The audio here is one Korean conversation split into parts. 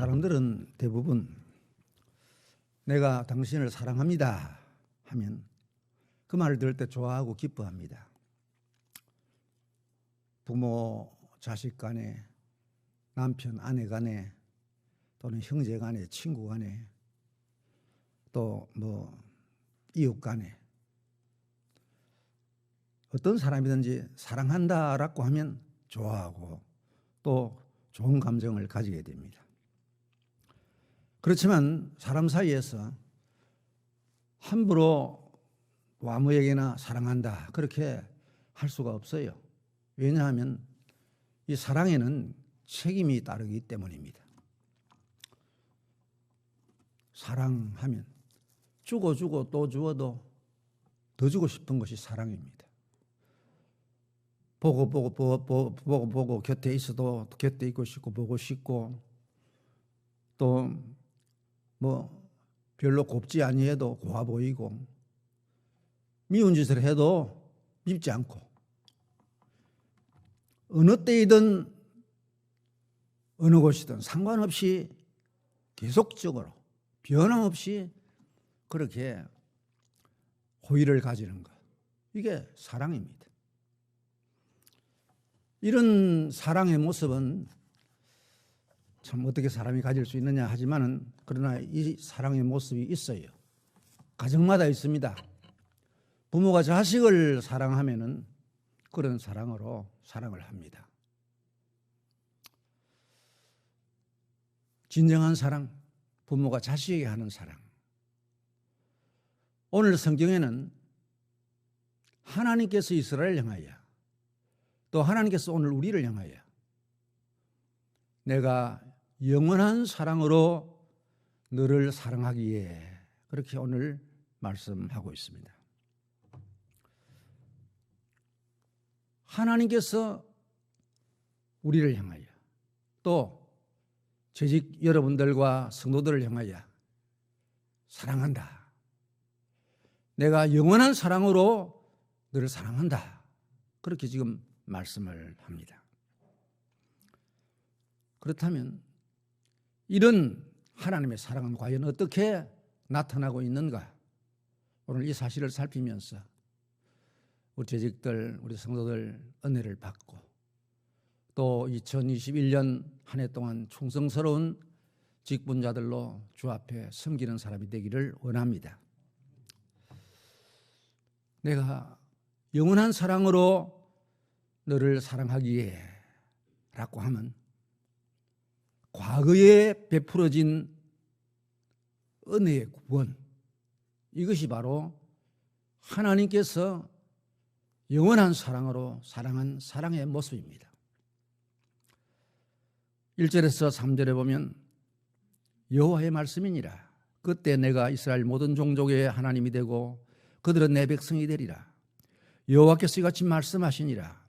사람들은 대부분 내가 당신을 사랑합니다 하면 그 말을 들을 때 좋아하고 기뻐합니다. 부모, 자식 간에, 남편, 아내 간에, 또는 형제 간에, 친구 간에, 또 이웃 간에 어떤 사람이든지 사랑한다라고 하면 좋아하고 또 좋은 감정을 가지게 됩니다. 그렇지만 사람 사이에서 함부로 아무에게나 사랑한다 그렇게 할 수가 없어요. 왜냐하면 이 사랑에는 책임이 따르기 때문입니다. 사랑하면 주고 또 주어도 더 주고 싶은 것이 사랑입니다. 보고 곁에 있어도 곁에 있고 싶고 보고 싶고 또 별로 곱지 아니해도 고와 보이고 미운 짓을 해도 밉지 않고 어느 때이든 어느 곳이든 상관없이 계속적으로 변함없이 그렇게 호의를 가지는 것, 이게 사랑입니다. 이런 사랑의 모습은 참 어떻게 사람이 가질 수 있느냐 하지만은 그러나 이 사랑의 모습이 있어요. 가정마다 있습니다. 부모가 자식을 사랑하면은 그런 사랑으로 사랑을 합니다. 진정한 사랑, 부모가 자식에게 하는 사랑. 오늘 성경에는 하나님께서 이스라엘을 향하여 또 하나님께서 오늘 우리를 향하여 내가 영원한 사랑으로 너를 사랑하기에 그렇게 오늘 말씀하고 있습니다. 하나님께서 우리를 향하여 또 재직 여러분들과 성도들을 향하여 사랑한다. 내가 영원한 사랑으로 너를 사랑한다. 그렇게 지금 말씀을 합니다. 그렇다면 이런 하나님의 사랑은 과연 어떻게 나타나고 있는가? 오늘 이 사실을 살피면서 우리 재직들, 우리 성도들 은혜를 받고 또 2021년 한 해 동안 충성스러운 직분자들로 주 앞에 섬기는 사람이 되기를 원합니다. 내가 영원한 사랑으로 너를 사랑하기에 라고 하면 과거에 베풀어진 은혜의 구원, 이것이 바로 하나님께서 영원한 사랑으로 사랑한 사랑의 모습입니다. 1절에서 3절에 보면 여호와의 말씀이니라. 그때 내가 이스라엘 모든 종족의 하나님이 되고 그들은 내 백성이 되리라. 여호와께서 이같이 말씀하시니라.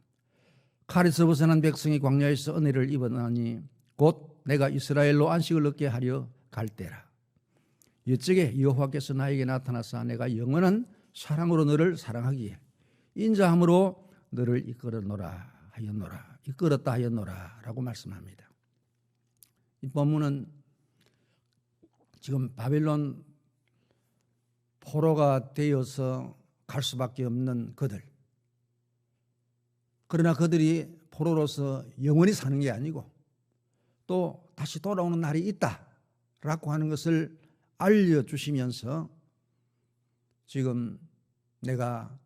칼에서 벗어난 백성이 광야에서 은혜를 입었나니 곧 내가 이스라엘로 안식을 얻게 하려 갈 때라. 이쪽에 여호와께서 나에게 나타나사 내가 영원한 사랑으로 너를 사랑하기에 인자함으로 너를 이끌었다 하였노라 라고 말씀합니다. 이 본문은 지금 바벨론 포로가 되어서 갈 수밖에 없는 그들, 그러나 그들이 포로로서 영원히 사는 게 아니고 또 다시 돌아오는 날이 있다라고 하는 것을 알려주시면서 지금 내가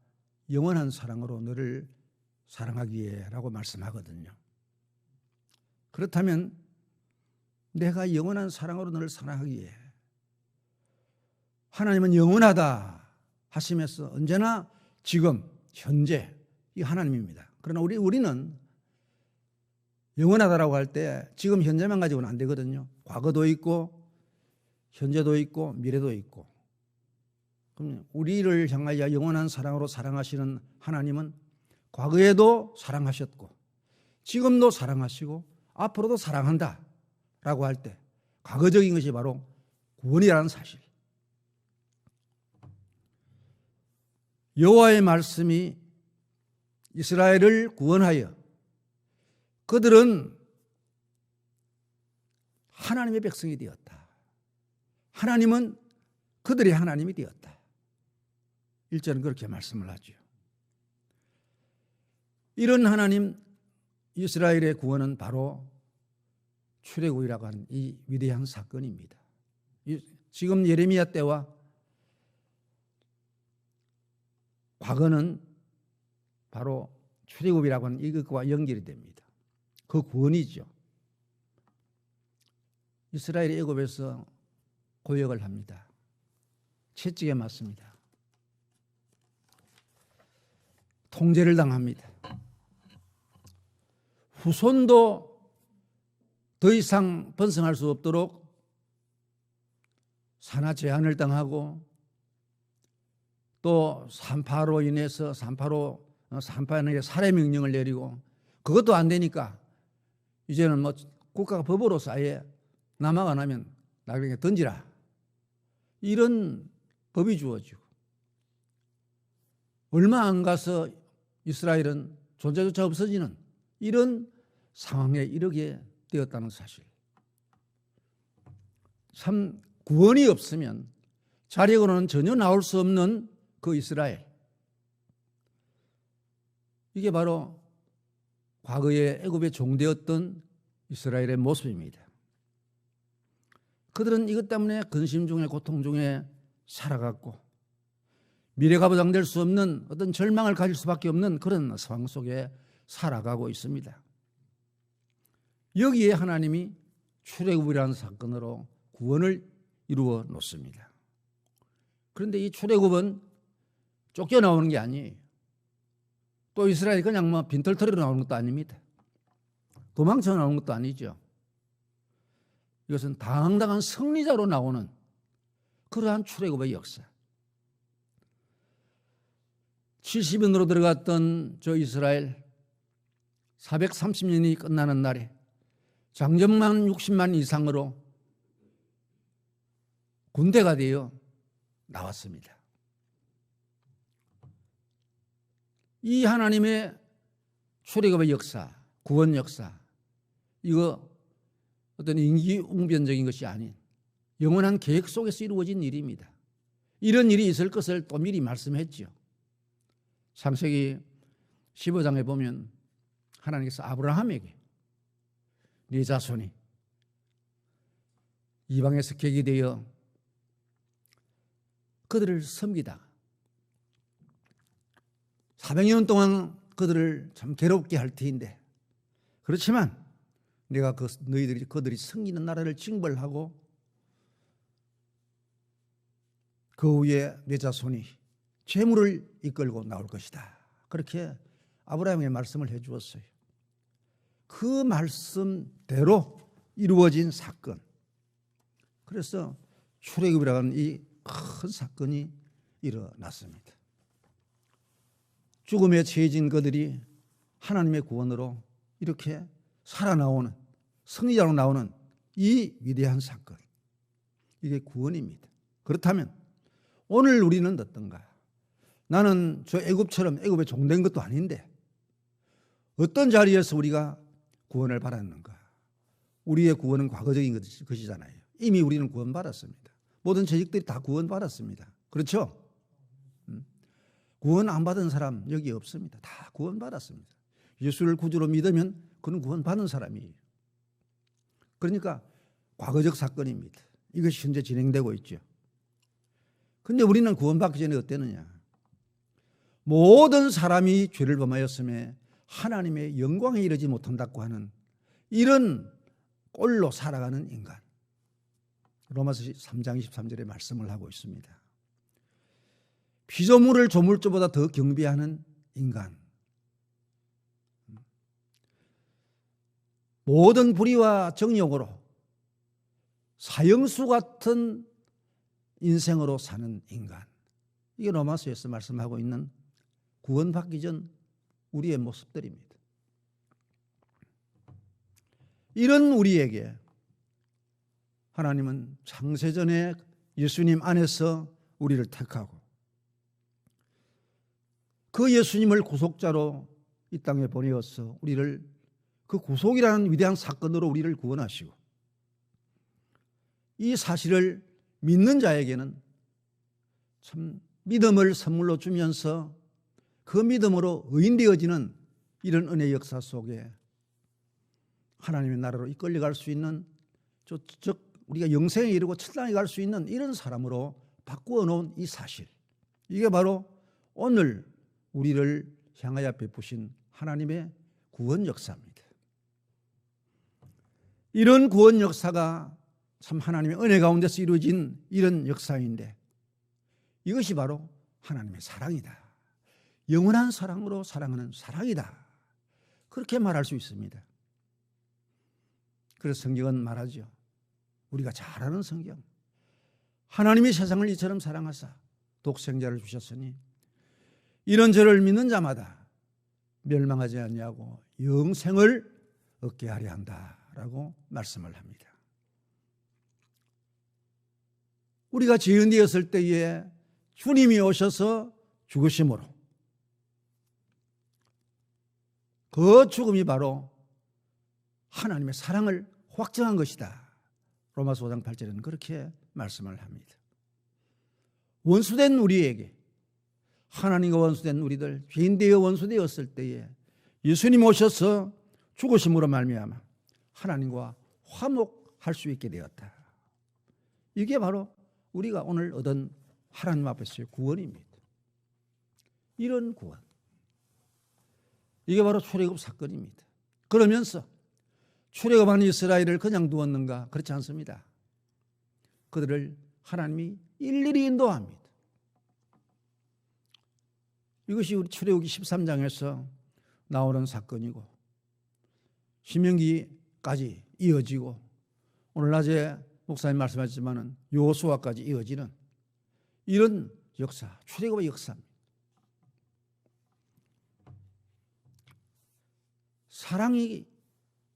영원한 사랑으로 너를 사랑하기에 라고 말씀하거든요. 그렇다면 내가 영원한 사랑으로 너를 사랑하기에 하나님은 영원하다 하시면서 언제나 지금 현재 이 하나님입니다. 그러나 우리는 영원하다라고 할 때 지금 현재만 가지고는 안 되거든요. 과거도 있고 현재도 있고 미래도 있고. 그럼 우리를 향하여 영원한 사랑으로 사랑하시는 하나님은 과거에도 사랑하셨고 지금도 사랑하시고 앞으로도 사랑한다라고 할 때 과거적인 것이 바로 구원이라는 사실. 여호와의 말씀이 이스라엘을 구원하여 그들은 하나님의 백성이 되었다. 하나님은 그들의 하나님이 되었다. 1절은 그렇게 말씀을 하죠. 이런 하나님 이스라엘의 구원은 바로 출애굽이라고 하는 이 위대한 사건입니다. 지금 예레미야 때와 과거는 바로 출애굽이라고 하는 이것과 연결이 됩니다. 그 구원이죠. 이스라엘이 애굽에서 고역을 합니다. 채찍에 맞습니다. 통제를 당합니다. 후손도 더 이상 번성할 수 없도록 산하 제한을 당하고 또 산파로 인해서 산파에게 살해 명령을 내리고 그것도 안 되니까 이제는 뭐 국가가 법으로서 아예 남아가 나면 나에게 던지라 이런 법이 주어지고 얼마 안 가서 이스라엘은 존재조차 없어지는 이런 상황에 이르게 되었다는 사실. 참 구원이 없으면 자력으로는 전혀 나올 수 없는 그 이스라엘. 이게 바로 과거에 애굽에 종되었던 이스라엘의 모습입니다. 그들은 이것 때문에 근심 중에 고통 중에 살아갔고 미래가 보장될 수 없는 어떤 절망을 가질 수밖에 없는 그런 상황 속에 살아가고 있습니다. 여기에 하나님이 출애굽이라는 사건으로 구원을 이루어 놓습니다. 그런데 이 출애굽은 쫓겨나오는 게 아니에요. 또 이스라엘이 그냥 뭐 빈털터리로 나오는 것도 아닙니다. 도망쳐 나오는 것도 아니죠. 이것은 당당한 승리자로 나오는 그러한 출애굽의 역사. 70년으로 들어갔던 저 이스라엘 430년이 끝나는 날에 장정만 60만 이상으로 군대가 되어 나왔습니다. 이 하나님의 출애굽의 역사, 구원 역사, 이거 어떤 임기응변적인 것이 아닌 영원한 계획 속에서 이루어진 일입니다. 이런 일이 있을 것을 또 미리 말씀했죠. 창세기 15장에 보면 하나님께서 아브라함에게 네 자손이 이방에서 객이 되어 그들을 섬기다가 400년 동안 그들을 참 괴롭게 할 터인데 그렇지만 내가 그들이 섬기는 나라를 징벌하고 그 후에 내 자손이 재물을 이끌고 나올 것이다. 그렇게 아브라함에게 말씀을 해 주었어요. 그 말씀대로 이루어진 사건. 그래서 출애굽이라는 이 큰 사건이 일어났습니다. 죽음에 처해진 그들이 하나님의 구원으로 이렇게 살아나오는 승리자로 나오는 이 위대한 사건. 이게 구원입니다. 그렇다면 오늘 우리는 어떤가? 나는 저 애굽처럼 애굽에 종된 것도 아닌데 어떤 자리에서 우리가 구원을 받았는가? 우리의 구원은 과거적인 것이잖아요. 이미 우리는 구원받았습니다. 모든 죄직들이 다 구원받았습니다. 그렇죠? 구원 안 받은 사람 여기 없습니다. 다 구원받았습니다. 예수를 구주로 믿으면 그는 구원받은 사람이에요. 그러니까 과거적 사건입니다. 이것이 현재 진행되고 있죠. 그런데 우리는 구원받기 전에 어땠느냐? 모든 사람이 죄를 범하였음에 하나님의 영광에 이르지 못한다고 하는 이런 꼴로 살아가는 인간. 로마서 3장 23절에 말씀을 하고 있습니다. 피조물을 조물주보다 더 경배하는 인간. 모든 불의와 정욕으로 사형수 같은 인생으로 사는 인간. 이게 로마서에서 말씀하고 있는 구원받기 전 우리의 모습들입니다. 이런 우리에게 하나님은 창세전에 예수님 안에서 우리를 택하고 그 예수님을 구속자로 이 땅에 보내어서 우리를 그 구속이라는 위대한 사건으로 우리를 구원하시고 이 사실을 믿는 자에게는 참 믿음을 선물로 주면서 그 믿음으로 의인되어지는 이런 은혜의 역사 속에 하나님의 나라로 이끌려갈 수 있는, 즉 우리가 영생에 이르고 천당에 갈 수 있는 이런 사람으로 바꾸어 놓은 이 사실, 이게 바로 오늘 우리를 향하여 베푸신 하나님의 구원 역사입니다. 이런 구원 역사가 참 하나님의 은혜 가운데서 이루어진 이런 역사인데, 이것이 바로 하나님의 사랑이다. 영원한 사랑으로 사랑하는 사랑이다. 그렇게 말할 수 있습니다. 그래서 성경은 말하죠. 우리가 잘 아는 성경. 하나님이 세상을 이처럼 사랑하사 독생자를 주셨으니 이런 저를 믿는 자마다 멸망하지 아니하고 영생을 얻게 하려 한다라고 말씀을 합니다. 우리가 죄인 되었을 때에 주님이 오셔서 죽으심으로 그 죽음이 바로 하나님의 사랑을 확정한 것이다. 로마서 5장 8절에는 그렇게 말씀을 합니다. 원수된 우리에게, 하나님과 원수된 우리들, 죄인 되어 원수되었을 때에 예수님 오셔서 죽으심으로 말미암아 하나님과 화목할 수 있게 되었다. 이게 바로 우리가 오늘 얻은 하나님 앞에서의 구원입니다. 이런 구원, 이게 바로 출애굽 사건입니다. 그러면서 출애굽한 이스라엘을 그냥 두었는가? 그렇지 않습니다. 그들을 하나님이 일일이 인도합니다. 이것이 우리 출애굽기 13장에서 나오는 사건이고 신명기까지 이어지고 오늘 낮에 목사님 말씀하셨지만 여호수아까지 이어지는 이런 역사, 출애굽의 역사입니다. 사랑이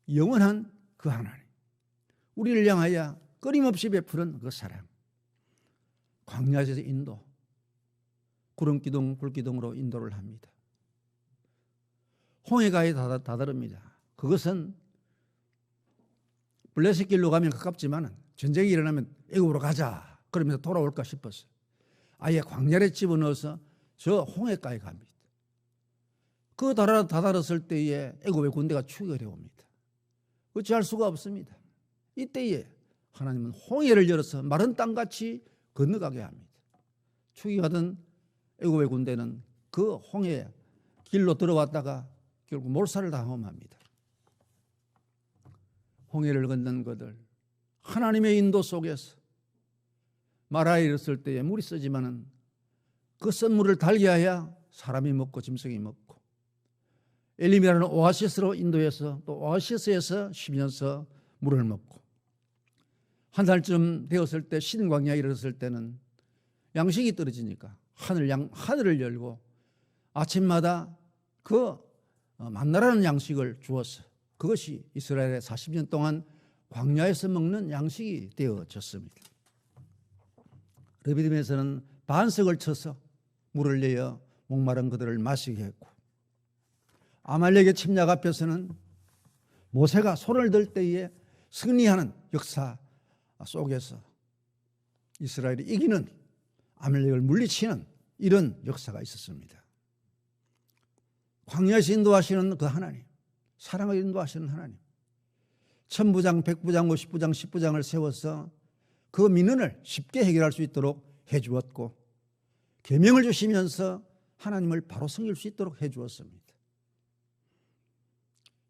영원한 그 하나님, 우리를 향하여 끊임없이 베푸는 그 사랑, 광야에서 인도, 구름기둥, 불기둥으로 인도를 합니다. 홍해가에 다다릅니다. 그것은 블레셋길로 가면 가깝지만 전쟁이 일어나면 애굽으로 가자 그러면서 돌아올까 싶어서 아예 광야에 집어넣어서 저 홍해가에 갑니다. 그 다다랐을 때에 애굽의 군대가 추격해 옵니다. 어찌할 수가 없습니다. 이때에 하나님은 홍해를 열어서 마른 땅같이 건너가게 합니다. 추격하던 애굽의 군대는 그 홍해 길로 들어왔다가 결국 몰살을 당함합니다. 홍해를 건넌 그들, 하나님의 인도 속에서 마라에 이르렀을 때에 물이 쓰지만은 그 쓴 물을 달게 하여 사람이 먹고 짐승이 먹고, 엘림이라는 오아시스로 인도해서 또 오아시스에서 쉬면서 물을 먹고, 한 살쯤 되었을 때 신광야에 이르렀을 때는 양식이 떨어지니까 하늘을 열고 아침마다 그 만나라는 양식을 주었어. 그것이 이스라엘의 40년 동안 광야에서 먹는 양식이 되어졌습니다. 르비딤에서는 반석을 쳐서 물을 내어 목마른 그들을 마시게 했고, 아말렉의 침략 앞에서는 모세가 손을 들 때에 승리하는 역사 속에서 이스라엘이 이기는, 아말렉을 물리치는 이런 역사가 있었습니다. 광야에서 인도하시는 그 하나님, 사랑을 인도하시는 하나님, 천부장, 백부장, 50부장, 10부장을 세워서 그 민원을 쉽게 해결할 수 있도록 해주었고, 계명을 주시면서 하나님을 바로 섬길 수 있도록 해주었습니다.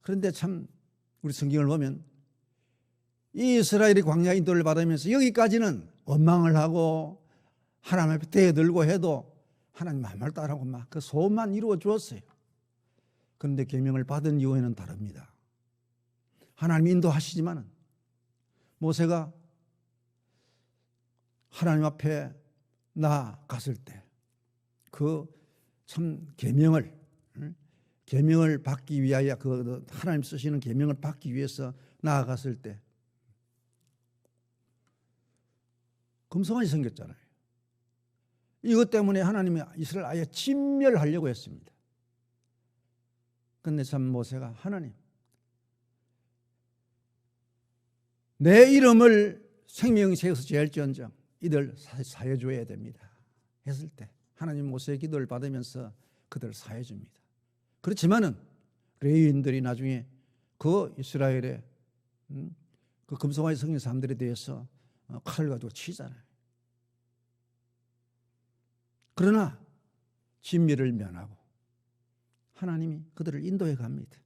그런데 참 우리 성경을 보면 이 이스라엘이 광야 인도를 받으면서 여기까지는 원망을 하고 하나님 앞에 대들고 해도 하나님 한 말도 안 하고 막 그 소원만 이루어 주었어요. 그런데 계명을 받은 이후에는 다릅니다. 하나님 인도하시지만 모세가 하나님 앞에 나아갔을 때 그 참 계명을 받기 위하여, 그 하나님 쓰시는 계명을 받기 위해서 나아갔을 때 금송아지 생겼잖아요. 이것 때문에 하나님이 이스라엘 아예 진멸하려고 했습니다. 그런데 참 모세가 하나님, 내 이름을 생명이 세에서 제할지언정 이들 사해줘야 됩니다 했을 때 하나님 모세의 기도를 받으면서 그들을 사해줍니다. 그렇지만은 레위인들이 나중에 그 이스라엘의 그 금송아지 성인 사람들에 대해서 칼을 가지고 치잖아요. 그러나 진미를 면하고 하나님이 그들을 인도해 갑니다.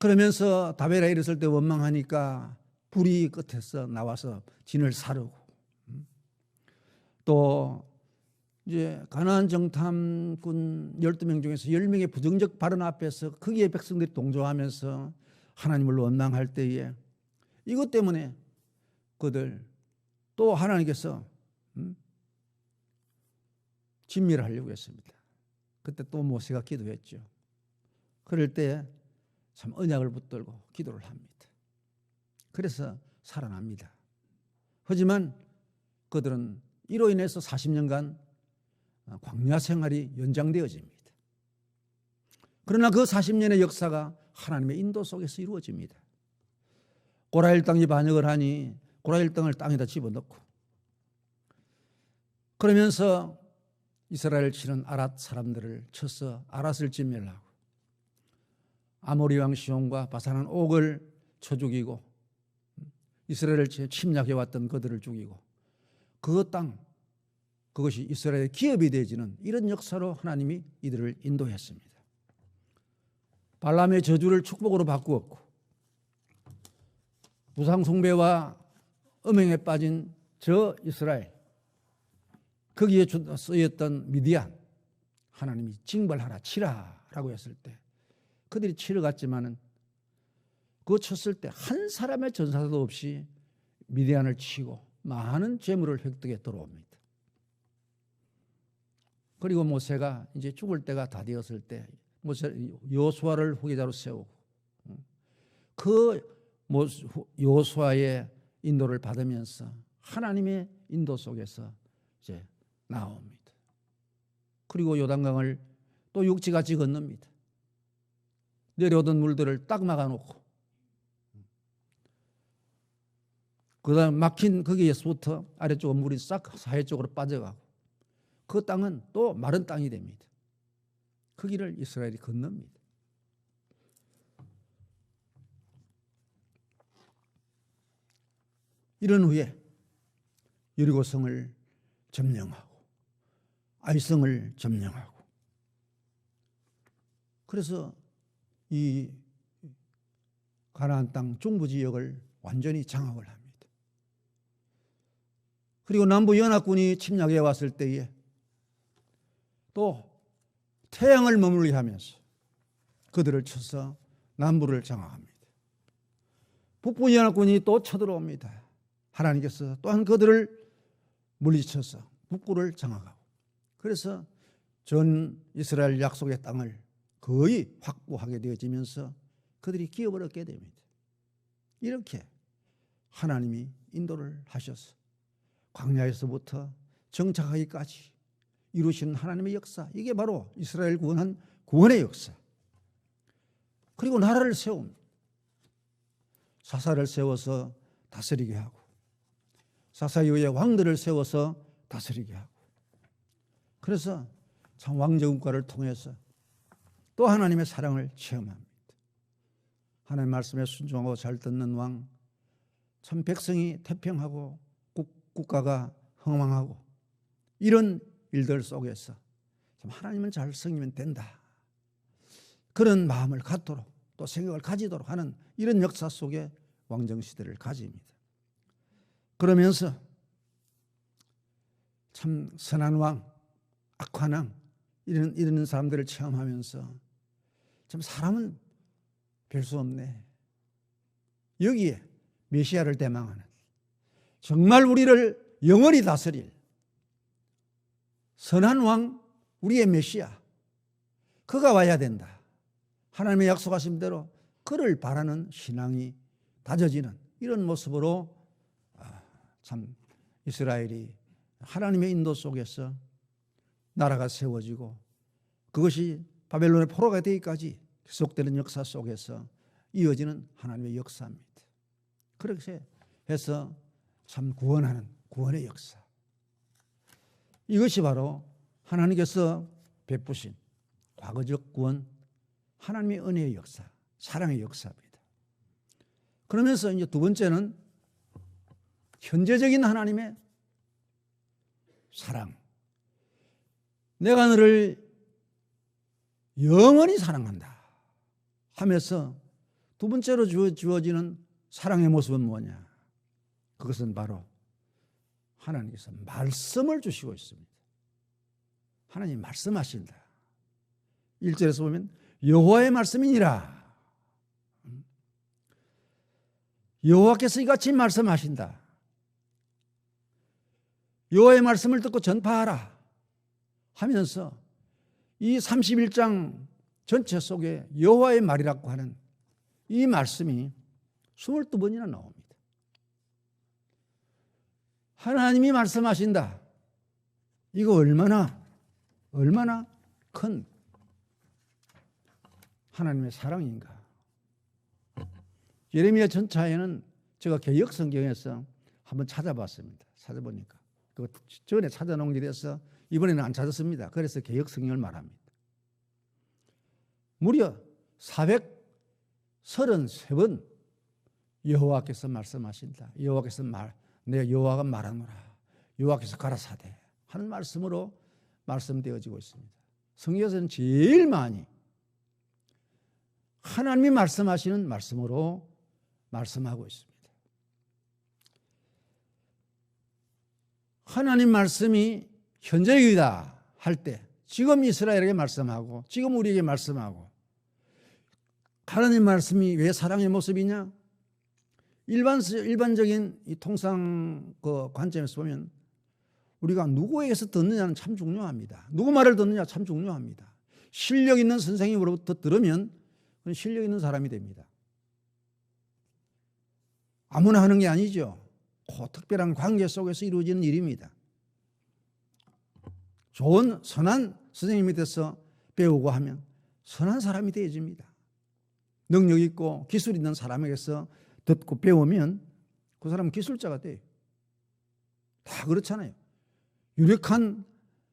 그러면서 다베라 이르렀을 때 원망하니까 불이 끝에서 나와서 진을 사르고 또 이제 가나안 정탐꾼 12명 중에서 10명의 부정적 발언 앞에서 거기에 백성들이 동조하면서 하나님을 원망할 때에 이것 때문에 그들 또 하나님께서 진미를 하려고 했습니다. 그때 또 모세가 기도했죠. 그럴 때 참 언약을 붙들고 기도를 합니다. 그래서 살아납니다. 하지만 그들은 이로 인해서 40년간 광야 생활이 연장되어집니다. 그러나 그 40년의 역사가 하나님의 인도 속에서 이루어집니다. 고라일 땅이 반역을 하니 고라일 땅을 땅에다 집어넣고 그러면서 이스라엘 치는 아랏 사람들을 쳐서 아랏을 진멸하고 아모리 왕 시온과 바산한 옥을 쳐 죽이고 이스라엘을 침략해왔던 그들을 죽이고 그 땅 그것이 이스라엘의 기업이 되어지는 이런 역사로 하나님이 이들을 인도했습니다. 발람의 저주를 축복으로 바꾸었고 우상 숭배와 음행에 빠진 저 이스라엘 거기에 쓰였던 미디안 하나님이 징벌하라 치라라고 했을 때 그들이 치러 갔지만은 그거 쳤을 때 한 사람의 전사도 없이 미디안을 치고 많은 재물을 획득해 들어옵니다. 그리고 모세가 이제 죽을 때가 다 되었을 때 모세 여호수아를 후계자로 세우고 그 여호수아의 인도를 받으면서 하나님의 인도 속에서 이제 나옵니다. 그리고 요단강을 또 육지같이 건넙니다. 내려오던 물들을 딱 막아놓고 그 다음 막힌 거기에서부터 아래쪽으로 물이 싹 사해 쪽으로 빠져가고 그 땅은 또 마른 땅이 됩니다. 그 길을 이스라엘이 건넙니다. 이런 후에 여리고성을 점령하고 아이성을 점령하고 그래서 이 가나안 땅 중부 지역을 완전히 장악을 합니다. 그리고 남부 연합군이 침략해 왔을 때에 또 태양을 머물게 하면서 그들을 쳐서 남부를 장악합니다. 북부 연합군이 또 쳐들어옵니다. 하나님께서 또한 그들을 물리쳐서 북부를 장악하고 그래서 전 이스라엘 약속의 땅을 거의 확보하게 되어지면서 그들이 기업을 얻게 됩니다. 이렇게 하나님이 인도를 하셔서 광야에서부터 정착하기까지 이루신 하나님의 역사, 이게 바로 이스라엘 구원한 구원의 역사. 그리고 나라를 세웁니다. 사사를 세워서 다스리게 하고 사사 이후에 왕들을 세워서 다스리게 하고 그래서 참 왕정국가를 통해서 또 하나님의 사랑을 체험합니다. 하나님의 말씀에 순종하고 잘 듣는 왕, 참 백성이 태평하고 국가가 흥왕하고 이런 일들 속에서 참 하나님은 잘 섬기면 된다. 그런 마음을 갖도록 또 생각을 가지도록 하는 이런 역사 속에 왕정시대를 가집니다. 그러면서 참 선한 왕, 악한 왕 이런 사람들을 체험하면서 참 사람은 별 수 없네. 여기에 메시아를 대망하는 정말 우리를 영원히 다스릴 선한 왕, 우리의 메시아 그가 와야 된다. 하나님의 약속하신 대로 그를 바라는 신앙이 다져지는 이런 모습으로 참 이스라엘이 하나님의 인도 속에서 나라가 세워지고 그것이 바벨론의 포로가 되기까지 계속되는 역사 속에서 이어지는 하나님의 역사입니다. 그렇게 해서 참 구원하는 구원의 역사. 이것이 바로 하나님께서 베푸신 과거적 구원, 하나님의 은혜의 역사, 사랑의 역사입니다. 그러면서 이제 두 번째는 현재적인 하나님의 사랑. 내가 너를 영원히 사랑한다 하면서 두 번째로 주어지는 사랑의 모습은 뭐냐? 그것은 바로 하나님께서 말씀을 주시고 있습니다. 하나님 말씀하신다. 1절에서 보면 여호와의 말씀이니라. 여호와께서 이같이 말씀하신다. 여호와의 말씀을 듣고 전파하라 하면서 이 31장 전체 속에 여호와의 말이라고 하는 이 말씀이 22번이나 나옵니다. 하나님이 말씀하신다. 이거 얼마나 큰 하나님의 사랑인가. 예레미야 전차에는 제가 개역 성경에서 한번 찾아봤습니다. 찾아보니까 그 전에 찾아놓은 게 돼서 이번에는 안 찾았습니다. 그래서 개역 성경을 말합니다. 무려 433번 여호와께서 말씀하신다. 여호와께서 내 여호와가 말하노라. 여호와께서 가라사대 하는 말씀으로 말씀되어지고 있습니다. 성경에서는 제일 많이 하나님이 말씀하시는 말씀으로 말씀하고 있습니다. 하나님 말씀이 현재이다 할 때 지금 이스라엘에게 말씀하고 지금 우리에게 말씀하고 하나님 말씀이 왜 사랑의 모습이냐? 일반적인 이 통상 그 관점에서 보면 우리가 누구에게서 듣느냐는 참 중요합니다. 누구 말을 듣느냐 참 중요합니다. 실력 있는 선생님으로부터 들으면 그건 실력 있는 사람이 됩니다. 아무나 하는 게 아니죠. 그 특별한 관계 속에서 이루어지는 일입니다. 좋은 선한 선생님 밑에서 배우고 하면 선한 사람이 되어집니다. 능력 있고 기술 있는 사람에게서 듣고 배우면 그 사람은 기술자가 돼요. 다 그렇잖아요. 유력한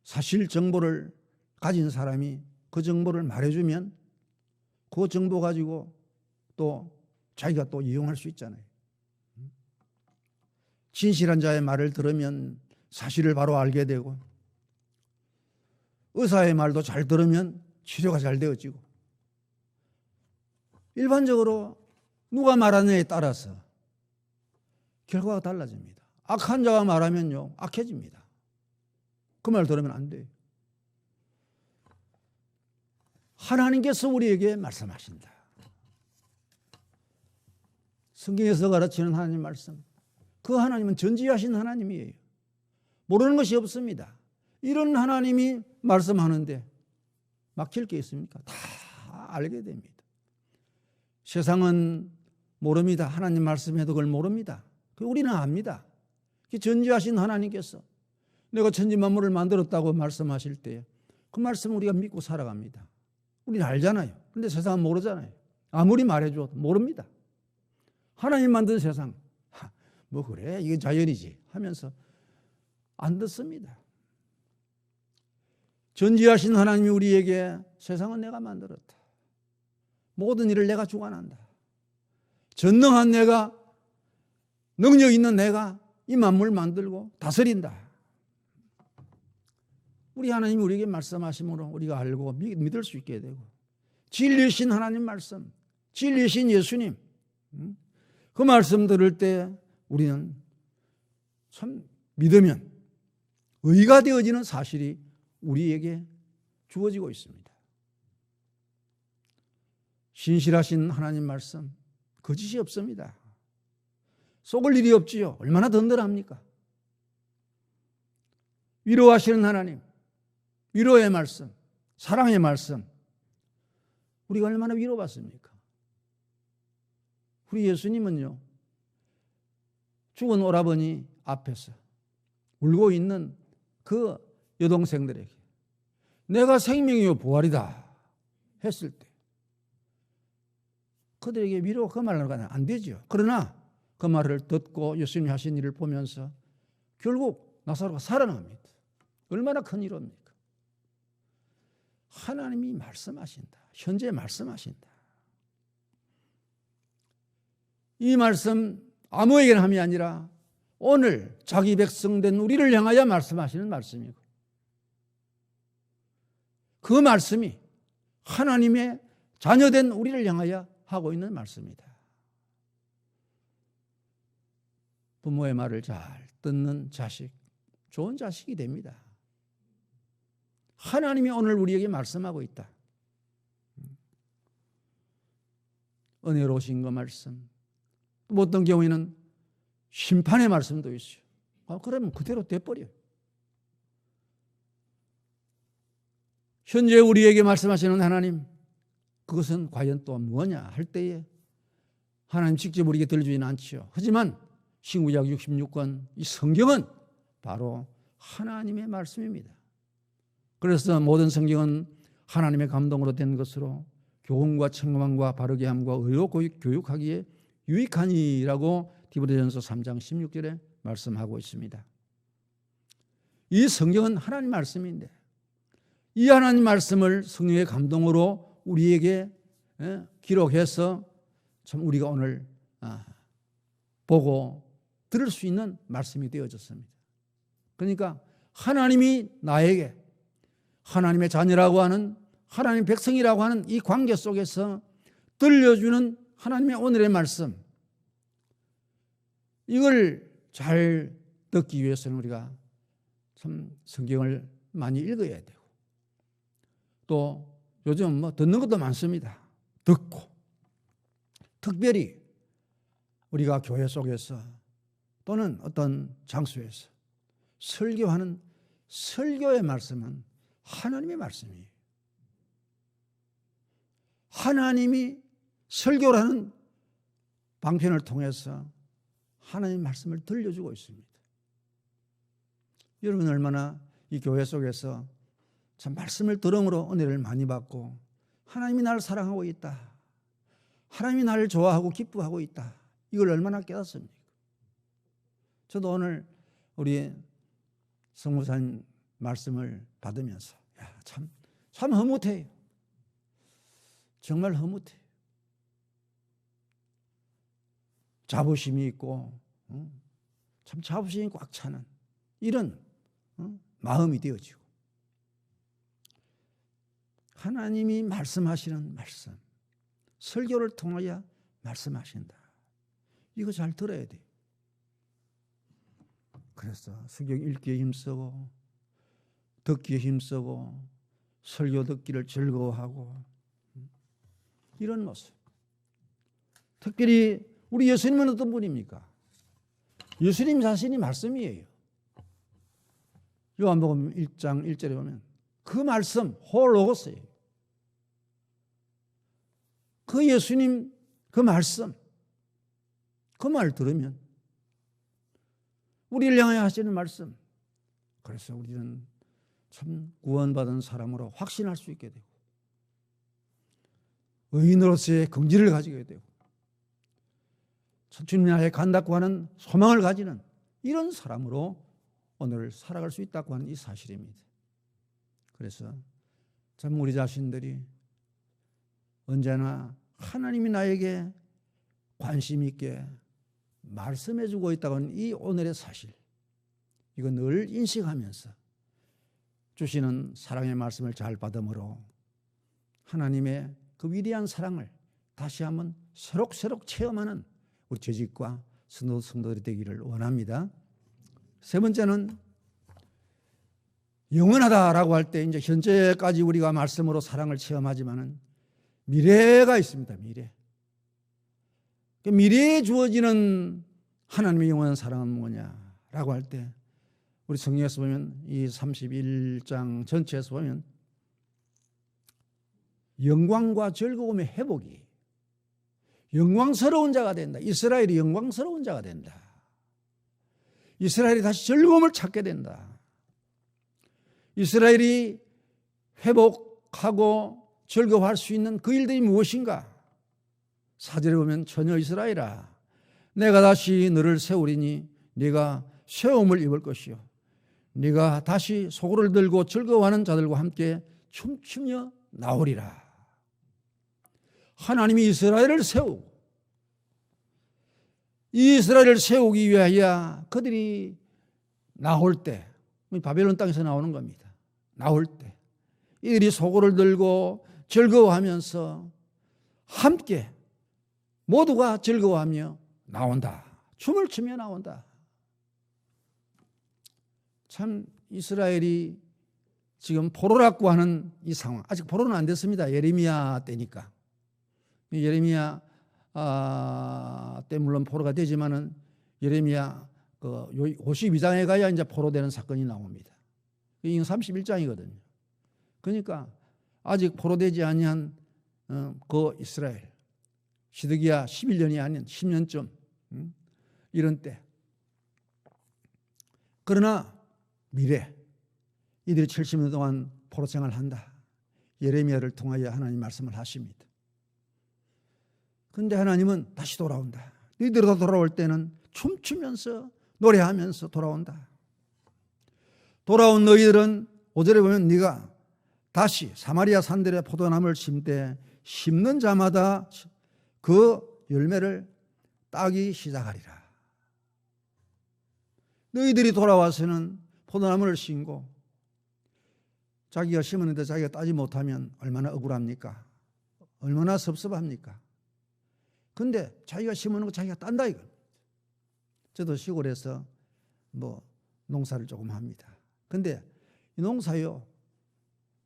사실 정보를 가진 사람이 그 정보를 말해주면 그 정보 가지고 또 자기가 또 이용할 수 있잖아요. 진실한 자의 말을 들으면 사실을 바로 알게 되고 의사의 말도 잘 들으면 치료가 잘 되어지고 일반적으로 누가 말하느냐에 따라서 결과가 달라집니다. 악한 자가 말하면요 악해집니다. 그 말 들으면 안 돼요. 하나님께서 우리에게 말씀하신다. 성경에서 가르치는 하나님 말씀, 그 하나님은 전지하신 하나님이에요. 모르는 것이 없습니다. 이런 하나님이 말씀하는데 막힐 게 있습니까? 다 알게 됩니다. 세상은 모릅니다. 하나님 말씀해도 그걸 모릅니다. 우리는 압니다. 전지하신 하나님께서 내가 천지만물을 만들었다고 말씀하실 때 그 말씀을 우리가 믿고 살아갑니다. 우리는 알잖아요. 그런데 세상은 모르잖아요. 아무리 말해줘도 모릅니다. 하나님 만든 세상, 뭐 그래 이게 자연이지 하면서 안 듣습니다. 전지하신 하나님이 우리에게 세상은 내가 만들었다. 모든 일을 내가 주관한다. 전능한 내가, 능력 있는 내가 이 만물 만들고 다스린다. 우리 하나님이 우리에게 말씀하심으로 우리가 알고 믿을 수 있게 되고 진리신 하나님 말씀, 진리신 예수님 그 말씀 들을 때 우리는 참 믿으면 의가 되어지는 사실이 우리에게 주어지고 있습니다. 신실하신 하나님 말씀 거짓이 없습니다. 속을 일이 없지요. 얼마나 든든합니까? 위로하시는 하나님, 위로의 말씀, 사랑의 말씀 우리가 얼마나 위로받습니까? 우리 예수님은요 죽은 오라버니 앞에서 울고 있는 그 여동생들에게 내가 생명이요 부활이다 했을 때 그들에게 위로 그 말로 가면 안 되죠. 그러나 그 말을 듣고 예수님이 하신 일을 보면서 결국 나사로가 살아납니다. 얼마나 큰 일입니까? 하나님이 말씀하신다. 현재 말씀하신다. 이 말씀 아무에게나 함이 아니라 오늘 자기 백성된 우리를 향하여 말씀하시는 말씀이고, 그 말씀이 하나님의 자녀된 우리를 향하여 하고 있는 말씀이다. 부모의 말을 잘 듣는 자식, 좋은 자식이 됩니다. 하나님이 오늘 우리에게 말씀하고 있다. 은혜로우신 그 말씀, 어떤 경우에는 심판의 말씀도 있어요. 그러면 그대로 돼버려요. 현재 우리에게 말씀하시는 하나님, 그것은 과연 또 뭐냐 할 때에 하나님 직접 우리에게 들려주지는 않지요. 하지만 신구약 66권 이 성경은 바로 하나님의 말씀입니다. 그래서 모든 성경은 하나님의 감동으로 된 것으로 교훈과 청감과 바르게 함과 의로 교육하기에 유익하니라고 디브레전서 3장 16절에 말씀하고 있습니다. 이 성경은 하나님 말씀인데 이 하나님 말씀을 성령의 감동으로 우리에게 기록해서 참 우리가 오늘 보고 들을 수 있는 말씀이 되어졌습니다. 그러니까 하나님이 나에게 하나님의 자녀라고 하는 하나님 백성이라고 하는 이 관계 속에서 들려주는 하나님의 오늘의 말씀, 이걸 잘 듣기 위해서는 우리가 참 성경을 많이 읽어야 되고, 또 요즘 듣는 것도 많습니다. 듣고 특별히 우리가 교회 속에서 또는 어떤 장소에서 설교하는 설교의 말씀은 하나님의 말씀이에요. 하나님이 설교라는 방편을 통해서 하나님의 말씀을 들려주고 있습니다. 여러분 얼마나 이 교회 속에서 참 말씀을 들음으로 은혜를 많이 받고 하나님이 나를 사랑하고 있다, 하나님이 나를 좋아하고 기뻐하고 있다, 이걸 얼마나 깨닫습니까? 저도 오늘 우리 성모사님 말씀을 받으면서 참 흐뭇해요. 정말 흐뭇해요. 자부심이 있고 참 자부심이 꽉 차는 이런 마음이 되어지고, 하나님이 말씀하시는 말씀, 설교를 통하여 말씀하신다. 이거 잘 들어야 돼요. 그래서 성경 읽기에 힘쓰고 듣기에 힘쓰고 설교 듣기를 즐거워하고 이런 모습. 특별히 우리 예수님은 어떤 분입니까? 예수님 자신이 말씀이에요. 요한복음 1장 1절에 보면 그 말씀 홀로고스예요. 그 예수님 그 말씀, 그 말 들으면 우리를 향하여 하시는 말씀, 그래서 우리는 참 구원받은 사람으로 확신할 수 있게 되고 의인으로서의 긍지를 가지게 되고 주님 나라에 간다고 하는 소망을 가지는 이런 사람으로 오늘 살아갈 수 있다고 하는 이 사실입니다. 그래서 참 우리 자신들이 언제나 하나님이 나에게 관심 있게 말씀해 주고 있다고 하는 이 오늘의 사실, 이거 늘 인식하면서 주시는 사랑의 말씀을 잘 받음으로 하나님의 그 위대한 사랑을 다시 한번 새록새록 체험하는 우리 재직과 성도들이 되기를 원합니다. 세 번째는 영원하다라고 할 때 이제 현재까지 우리가 말씀으로 사랑을 체험하지만은 미래가 있습니다. 미래에 주어지는 하나님의 영원한 사랑은 뭐냐라고 할 때 우리 성경에서 보면 이 31장 전체에서 보면 영광과 즐거움의 회복이 영광스러운 자가 된다. 이스라엘이 영광스러운 자가 된다. 이스라엘이 다시 즐거움을 찾게 된다. 이스라엘이 회복하고 즐거워할 수 있는 그 일들이 무엇인가? 4절에 보면 처녀 이스라엘아 내가 다시 너를 세우리니 네가 세움을 입을 것이요 네가 다시 소고를 들고 즐거워하는 자들과 함께 춤추며 나오리라. 하나님이 이스라엘을 세우고 이스라엘을 세우기 위하여 그들이 나올 때 바벨론 땅에서 나오는 겁니다. 나올 때 이들이 소고를 들고 즐거워하면서 함께 모두가 즐거워하며 나온다. 춤을 추며 나온다. 참 이스라엘이 지금 포로라고 하는 이 상황, 아직 포로는 안 됐습니다. 예레미야 때니까. 예레미야 때 물론 포로가 되지만은 예레미야 52장에 가야 이제 포로되는 사건이 나옵니다. 이건 31장이거든요. 그러니까 아직 포로되지 아니한 그 이스라엘 시드기야 11년이 아닌 10년쯤 이런 때. 그러나 미래 이들이 70년 동안 포로 생활을 한다. 예레미야를 통하여 하나님 말씀을 하십니다. 그런데 하나님은 다시 돌아온다. 너희들이 돌아올 때는 춤추면서 노래하면서 돌아온다. 돌아온 너희들은 5절에 보면 네가 다시 사마리아 산들의 포도나무를 심되 심는 자마다 그 열매를 따기 시작하리라. 너희들이 돌아와서는 포도나무를 심고 자기가 심었는데 자기가 따지 못하면 얼마나 억울합니까? 얼마나 섭섭합니까? 근데 자기가 심어놓은 거 자기가 딴다 이거. 저도 시골에서 농사를 조금 합니다. 근데 이 농사요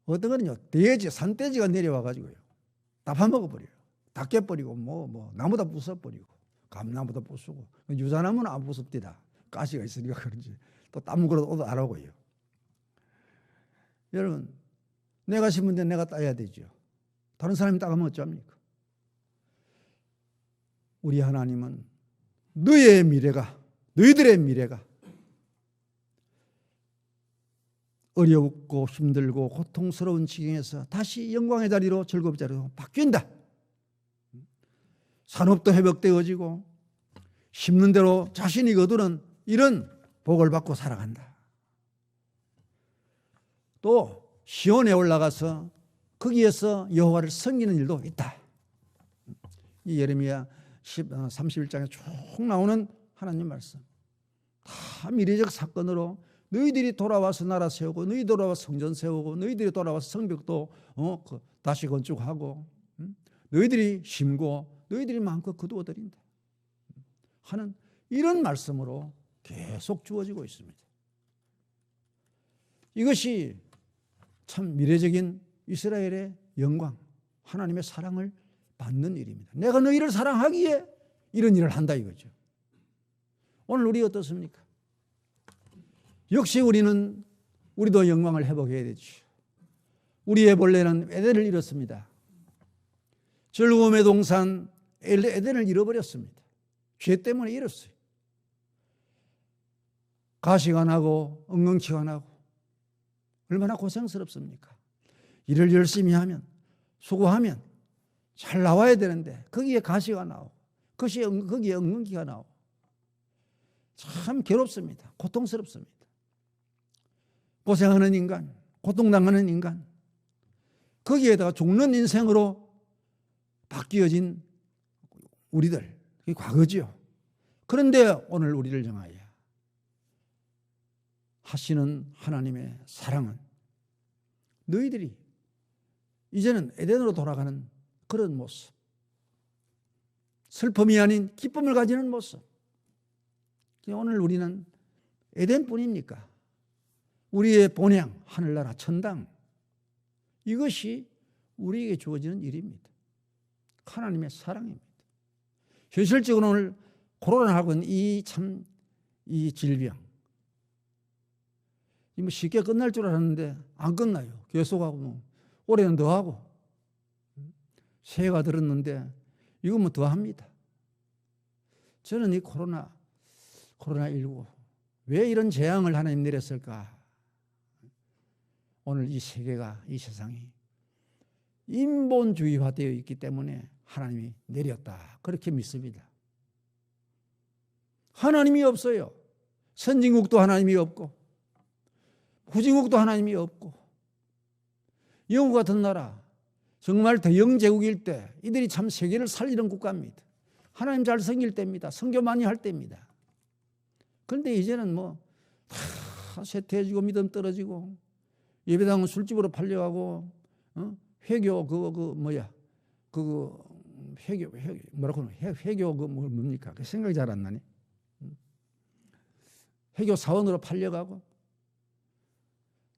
어떤 거는요 돼지, 산돼지가 내려와가지고요 다 파먹어버려요. 다 깨버리고 나무 다 부숴버리고 감나무도 부수고 유자나무는 안 부숩디다. 가시가 있으니까 그런지 또 땀 그릇도 안 하고요. 여러분 내가 심은데 내가 따야 되죠. 다른 사람이 따가면 어쩝니까? 우리 하나님은 너희의 미래가 너희들의 미래가 어렵고 힘들고 고통스러운 지경에서 다시 영광의 자리로 즐거운 자리로 바뀐다. 산업도 회복되어지고 심는 대로 자신이 거두는 이런 복을 받고 살아간다. 또 시온에 올라가서 거기에서 여호와를 섬기는 일도 있다. 이 예레미야 31장에 쭉 나오는 하나님 말씀. 다 미래적 사건으로 너희들이 돌아와서 나라 세우고 너희들이 돌아와서 성전 세우고 너희들이 돌아와서 성벽도 다시 건축하고 너희들이 심고 너희들이 마음껏 거두어드린다 하는 이런 말씀으로 계속 주어지고 있습니다. 이것이 참 미래적인 이스라엘의 영광, 하나님의 사랑을 받는 일입니다. 내가 너희를 사랑하기에 이런 일을 한다 이거죠. 오늘 우리 어떻습니까? 역시 우리도 영광을 회복해야 되죠. 우리의 본래는 에덴을 잃었습니다. 즐거움의 동산 에덴을 잃어버렸습니다. 죄 때문에 잃었어요. 가시가 나고 엉겅퀴가 나고 얼마나 고생스럽습니까? 일을 열심히 하면 수고하면 잘 나와야 되는데 거기에 가시가 나오고 거기에 엉겅퀴가 나오고 참 괴롭습니다. 고통스럽습니다. 고생하는 인간, 고통당하는 인간, 거기에다가 죽는 인생으로 바뀌어진 우리들, 그게 과거지요. 그런데 오늘 우리를 향하여 하시는 하나님의 사랑은 너희들이 이제는 에덴으로 돌아가는 그런 모습, 슬픔이 아닌 기쁨을 가지는 모습. 오늘 우리는 에덴뿐입니까? 우리의 본향, 하늘나라, 천당, 이것이 우리에게 주어지는 일입니다. 하나님의 사랑입니다. 현실적으로 오늘 코로나하고 이 질병, 쉽게 끝날 줄 알았는데 안 끝나요. 계속하고 올해는 더 하고 새해가 들었는데 이건 더 합니다. 저는 이 코로나19 왜 이런 재앙을 하나님 내렸을까? 오늘 이 세계가, 이 세상이 인본주의화되어 있기 때문에 하나님이 내렸다. 그렇게 믿습니다. 하나님이 없어요. 선진국도 하나님이 없고 후진국도 하나님이 없고 영국 같은 나라 정말 대영 제국일 때 이들이 참 세계를 살리는 국가입니다. 하나님 잘 섬길 때입니다. 선교 많이 할 때입니다. 그런데 이제는 뭐 다 쇠퇴해지고 믿음 떨어지고 예배당은 술집으로 팔려가고 회교 회교 뭡니까? 그 생각이 잘 안 나네. 회교 사원으로 팔려가고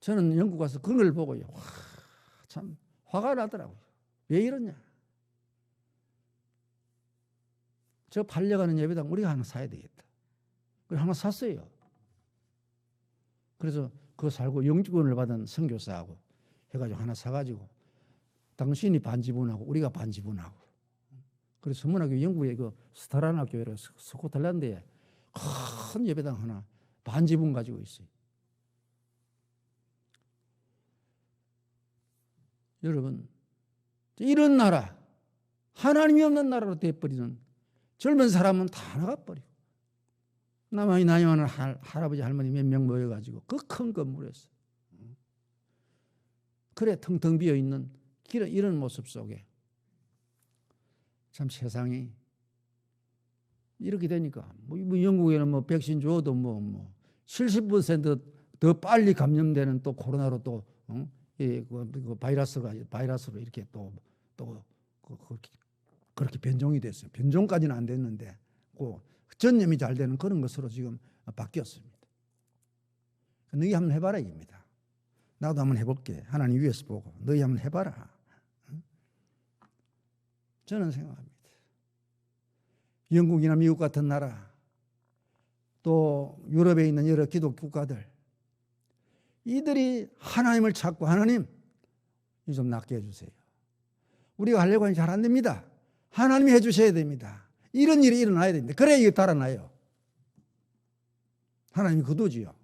저는 영국 가서 그걸 보고요. 참 화가 나더라고요. 왜 이러냐? 저 팔려가는 예배당 우리가 하나 사야 되겠다. 그래서 하나 샀어요. 그래서 그거 살고 영주권을 받은 선교사하고 해가지고 하나 사가지고 당신이 반 지분하고 우리가 반 지분하고 그래서 선문학교 영국의 그 스타란 학교에 스코틀랜드에 큰 예배당 하나 반 지분 가지고 있어요. 여러분 이런 나라 하나님이 없는 나라로 돼버리는 젊은 사람은 다 나가버리고 나만이 나이 많은 할아버지 할머니 몇 명 모여가지고 그 큰 건물에서 그래 텅텅 비어있는 이런 모습 속에 참 세상이 이렇게 되니까 뭐 영국에는 뭐 백신 줘도 뭐 70% 더 빨리 감염되는 또 코로나로 또 그 바이러스로 이렇게 또 그렇게 변종이 됐어요. 변종까지는 안 됐는데 그 전염이 잘 되는 그런 것으로 지금 바뀌었습니다. 너희 한번 해봐라 입니다. 나도 한번 해볼게. 하나님 위에서 보고 너희 한번 해봐라. 저는 생각합니다. 영국이나 미국 같은 나라 또 유럽에 있는 여러 기독 국가들 이들이 하나님을 찾고 하나님 이 좀 낫게 해주세요. 우리가 하려고 하니 잘 안 됩니다. 하나님이 해주셔야 됩니다. 이런 일이 일어나야 됩니다. 그래야 이게 달아나요. 하나님이 거두지요.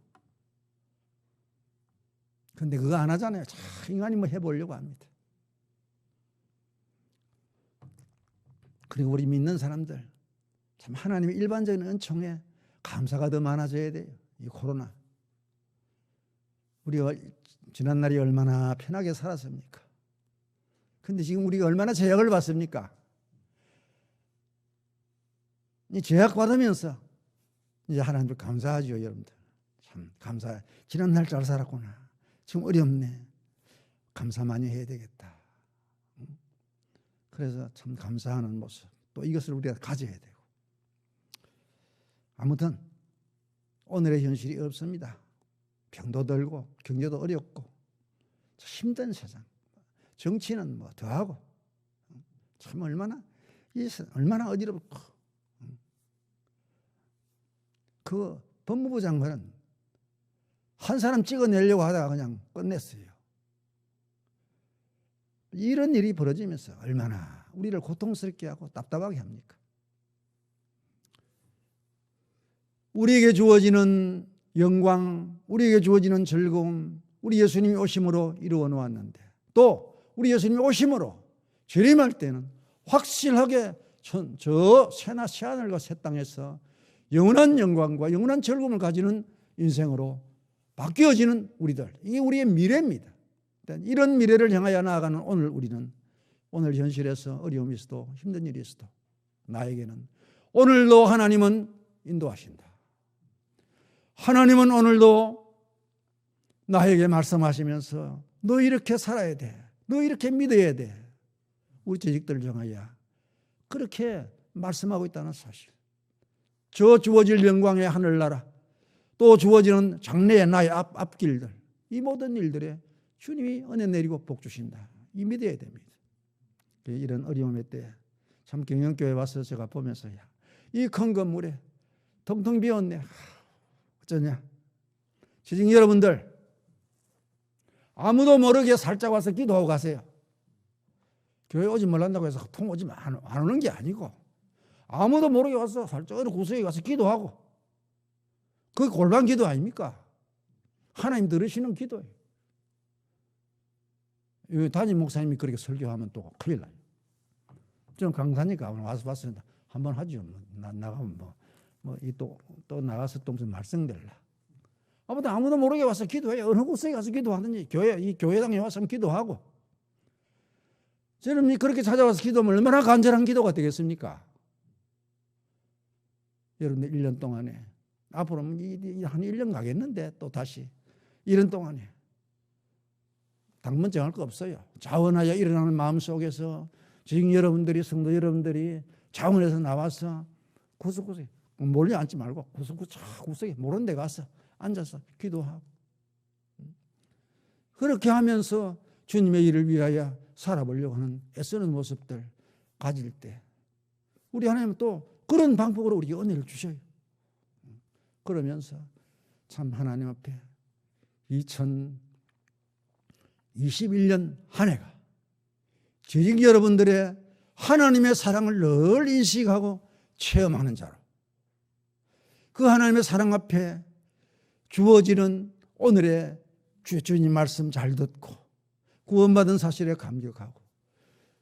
그런데 그거 안 하잖아요. 참 인간이 뭐 해보려고 합니다. 그리고 우리 믿는 사람들 참 하나님의 일반적인 은총에 감사가 더 많아져야 돼요. 이 코로나. 우리가 지난날이 얼마나 편하게 살았습니까? 그런데 지금 우리가 얼마나 제약을 받습니까? 이 제약받으면서 이제 하나님께 감사하죠, 여러분들. 참 감사해. 지난날 잘 살았구나. 지금 어렵네. 감사 많이 해야 되겠다. 그래서 참 감사하는 모습. 또 이것을 우리가 가져야 되고. 아무튼 오늘의 현실이 없습니다. 병도 들고 경제도 어렵고 힘든 세상. 정치는 뭐 더하고 참 얼마나 어지럽고 그 법무부 장관은 한 사람 찍어내려고 하다가 그냥 끝냈어요. 이런 일이 벌어지면서 얼마나 우리를 고통스럽게 하고 답답하게 합니까? 우리에게 주어지는 영광, 우리에게 주어지는 즐거움, 우리 예수님이 오심으로 이루어 놓았는데 또 우리 예수님이 오심으로 재림할 때는 확실하게 저 새나 새하늘과 새 땅에서 영원한 영광과 영원한 즐거움을 가지는 인생으로 바뀌어지는 우리들. 이게 우리의 미래입니다. 이런 미래를 향하여 나아가는 오늘 현실에서 어려움이 있어도 힘든 일이 있어도 나에게는 오늘도 하나님은 인도하신다. 하나님은 오늘도 나에게 말씀하시면서 너 이렇게 살아야 돼. 너 이렇게 믿어야 돼. 우리 재직들을 향하여 그렇게 말씀하고 있다는 사실. 저 주어질 영광의 하늘나라 또 주어지는 장래의 나의 앞길들 이 모든 일들에 주님이 은혜 내리고 복 주신다. 이 믿어야 됩니다. 이런 어려움의 때에 참 경영교회 와서 제가 보면서 이 큰 건물에 텅텅 비었네. 어쩌냐. 지금 여러분들 아무도 모르게 살짝 와서 기도하고 가세요. 교회 오지 말란다고 해서 통 오지 안 오는 게 아니고 아무도 모르게 와서 살짝 어느 구석에 가서 기도하고 그게 골반 기도 아닙니까? 하나님 들으시는 기도예요. 담임 목사님이 그렇게 설교하면 또 큰일 나요. 저는 강사니까 와서 봤습니다. 한번 하죠. 나가면 또 나가서 또 무슨 말썽될라. 아무도 모르게 와서 기도해요. 어느 곳에 가서 기도하든지 이 교회당에 와서 기도하고. 저는 그렇게 찾아와서 기도하면 얼마나 간절한 기도가 되겠습니까? 여러분들 1년 동안에 앞으로는 한 1년 가겠는데 또 다시 1년 동안에 당분 정할 거 없어요. 자원하여 일어나는 마음속에서 지금 여러분들이 성도 여러분들이 자원해서 나와서 구석구석에 몰려 앉지 말고 구석구석에 모르는 데 가서 앉아서 기도하고 그렇게 하면서 주님의 일을 위하여 살아보려고 하는 애쓰는 모습들 가질 때 우리 하나님은 또 그런 방법으로 우리에게 은혜를 주셔요. 그러면서 참 하나님 앞에 2021년 한 해가 저희 여러분들의 하나님의 사랑을 늘 인식하고 체험하는 자로 그 하나님의 사랑 앞에 주어지는 오늘의 주님 말씀 잘 듣고 구원받은 사실에 감격하고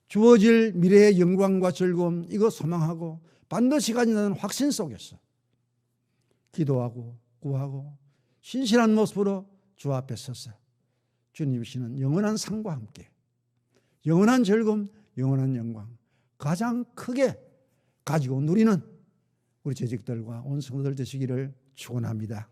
주어질 미래의 영광과 즐거움 이거 소망하고 반드시 가진다는 확신 속에서 기도하고 구하고 신실한 모습으로 주 앞에 서서 주님 주시는 영원한 상과 함께 영원한 즐거움, 영원한 영광 가장 크게 가지고 누리는 우리 재직들과 온 성도들 되시기를 축원합니다.